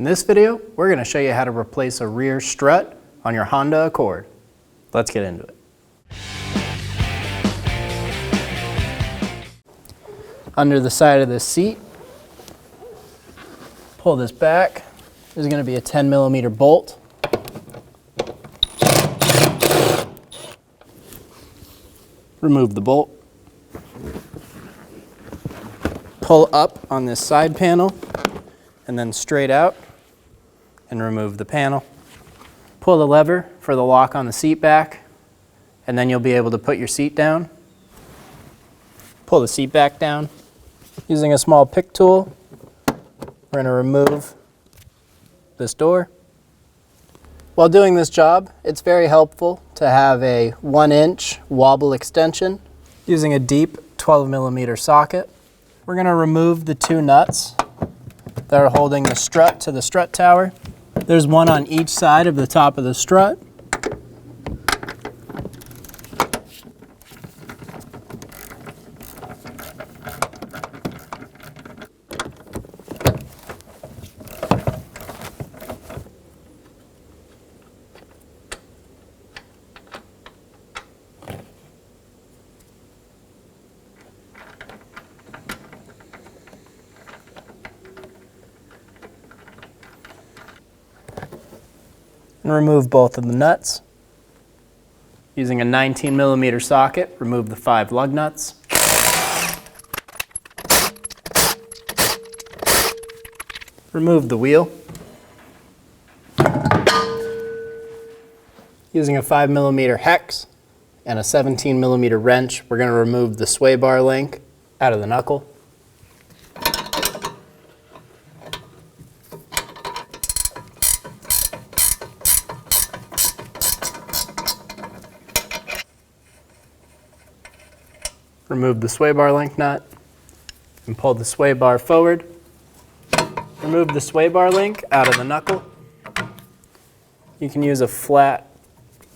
In this video, we're going to show you how to replace a rear strut on your Honda Accord. Let's get into it. Under the side of this seat, pull this back. There's going to be a 10mm bolt. Remove the bolt. Pull up on this side panel and then straight out and remove the panel. Pull the lever for the lock on the seat back, and then you'll be able to put your seat down. Pull the seat back down. Using a small pick tool, we're going to remove this door. While doing this job, it's very helpful to have a 1-inch wobble extension. Using a deep 12mm socket, we're going to remove the two nuts that are holding the strut to the strut tower. There's one on each side of the top of the strut. And remove both of the nuts. Using a 19mm socket, remove the 5 lug nuts. Remove the wheel. Using a 5mm hex and a 17mm wrench, we're going to remove the sway bar link out of the knuckle. Remove the sway bar link nut and pull the sway bar forward. Remove the sway bar link out of the knuckle. You can use a flat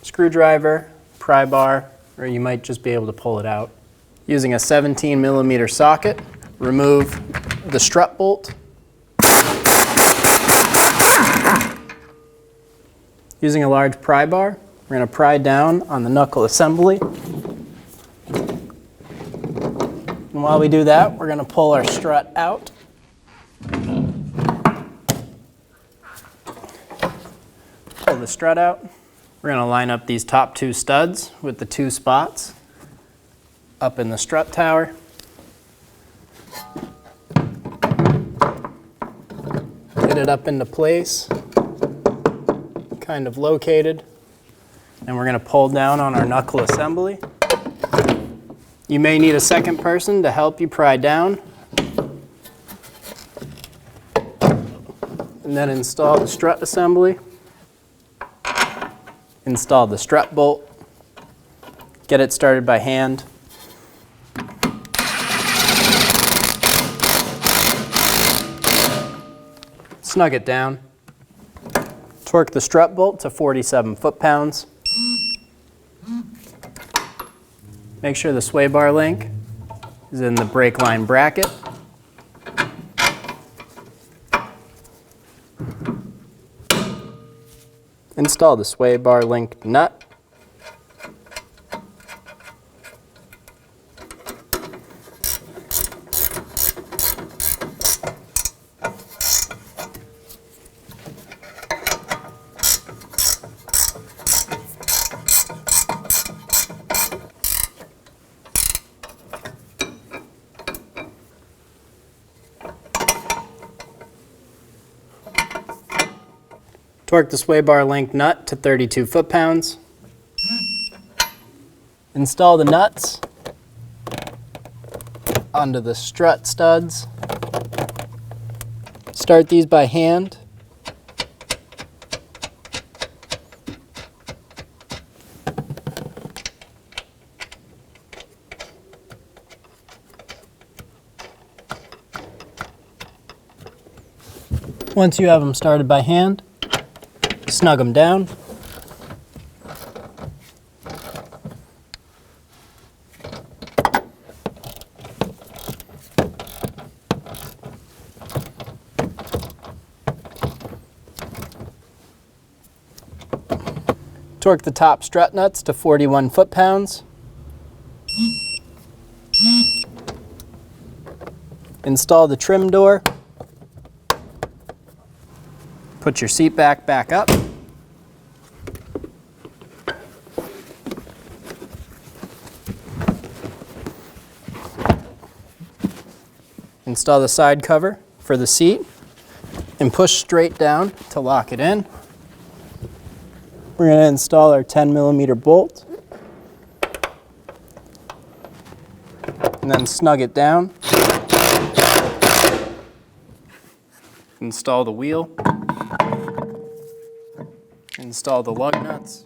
screwdriver, pry bar, or you might just be able to pull it out. Using a 17mm socket, remove the strut bolt. Using a large pry bar, we're going to pry down on the knuckle assembly. And while we do that, we're going to pull our strut out. Pull the strut out. We're going to line up these top 2 studs with the 2 spots up in the strut tower. Get it up into place, kind of located. And we're going to pull down on our knuckle assembly. You may need a second person to help you pry down. And then install the strut assembly. Install the strut bolt. Get it started by hand. Snug it down. Torque the strut bolt to 47 foot-pounds. Make sure the sway bar link is in the brake line bracket. Install the sway bar link nut. Torque the sway bar link nut to 32 foot-pounds. Install the nuts onto the strut studs. Start these by hand. Once you have them started by hand, snug them down. Torque the top strut nuts to 41 foot-pounds. Install the trim door. Put your seat back up. Install the side cover for the seat and push straight down to lock it in. We're going to install our 10mm bolt and then snug it down. Install the wheel. Install the lug nuts.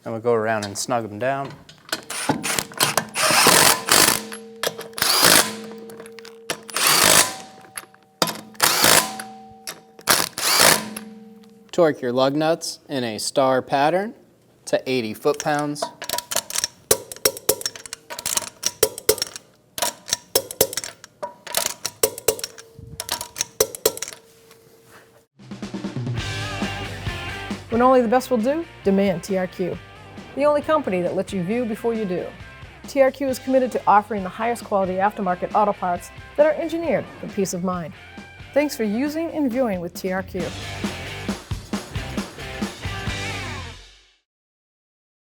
And we'll go around and snug them down. Torque your lug nuts in a star pattern to 80 foot-pounds. When only the best will do, demand TRQ. The only company that lets you view before you do. TRQ is committed to offering the highest quality aftermarket auto parts that are engineered for peace of mind. Thanks for using and viewing with TRQ.